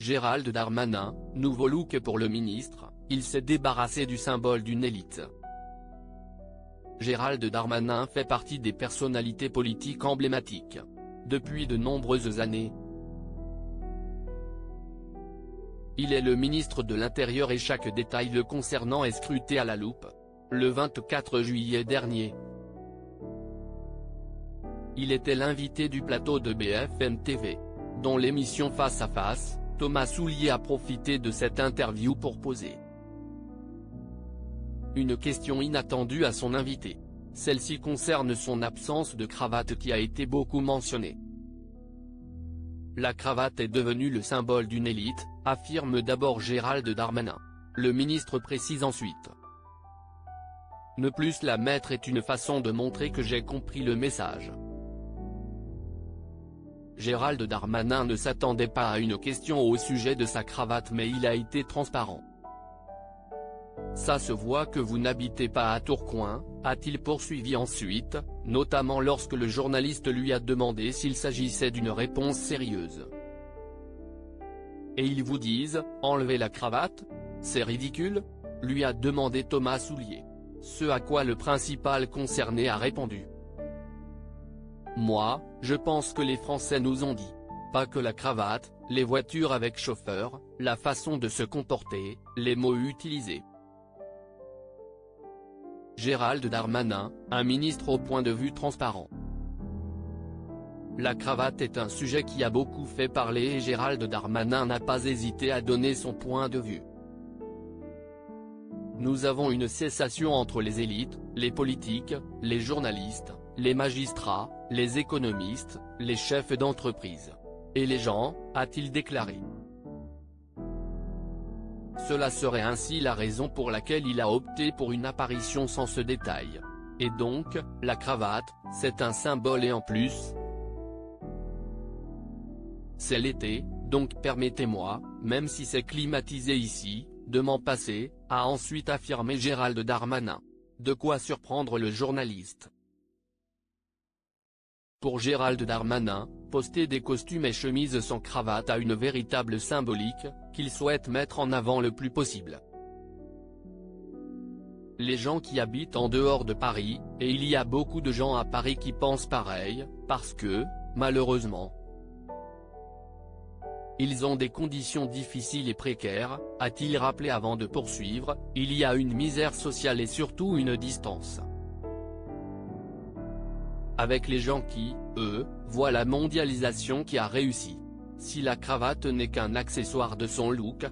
Gérald Darmanin, nouveau look pour le ministre, il s'est débarrassé du symbole d'une élite. Gérald Darmanin fait partie des personnalités politiques emblématiques. Depuis de nombreuses années. Il est le ministre de l'Intérieur et chaque détail le concernant est scruté à la loupe. Le 24 juillet dernier. Il était l'invité du plateau de BFM TV, dont l'émission Face à Face. Thomas Soulier a profité de cette interview pour poser une question inattendue à son invité. Celle-ci concerne son absence de cravate qui a été beaucoup mentionnée. La cravate est devenue le symbole d'une élite, affirme d'abord Gérald Darmanin. Le ministre précise ensuite. Ne plus la mettre est une façon de montrer que j'ai compris le message. Gérald Darmanin ne s'attendait pas à une question au sujet de sa cravate mais il a été transparent. Ça se voit que vous n'habitez pas à Tourcoing, a-t-il poursuivi ensuite, notamment lorsque le journaliste lui a demandé s'il s'agissait d'une réponse sérieuse. Et ils vous disent, enlevez la cravate? C'est ridicule? Lui a demandé Thomas Soulier. Ce à quoi le principal concerné a répondu. Moi, je pense que les Français nous ont dit. Pas que la cravate, les voitures avec chauffeur, la façon de se comporter, les mots utilisés. Gérald Darmanin, un ministre au point de vue transparent. La cravate est un sujet qui a beaucoup fait parler et Gérald Darmanin n'a pas hésité à donner son point de vue. Nous avons une cessation entre les élites, les politiques, les journalistes, les magistrats, les économistes, les chefs d'entreprise. Et les gens, a-t-il déclaré. Cela serait ainsi la raison pour laquelle il a opté pour une apparition sans ce détail. Et donc, la cravate, c'est un symbole et en plus. C'est l'été, donc permettez-moi, même si c'est climatisé ici, de m'en passer, a ensuite affirmé Gérald Darmanin. De quoi surprendre le journaliste. Pour Gérald Darmanin, poster des costumes et chemises sans cravate a une véritable symbolique, qu'il souhaite mettre en avant le plus possible. Les gens qui habitent en dehors de Paris, et il y a beaucoup de gens à Paris qui pensent pareil, parce que, malheureusement, ils ont des conditions difficiles et précaires, a-t-il rappelé avant de poursuivre, il y a une misère sociale et surtout une distance avec les gens qui, eux, voient la mondialisation qui a réussi. Si la cravate n'est qu'un accessoire de son look,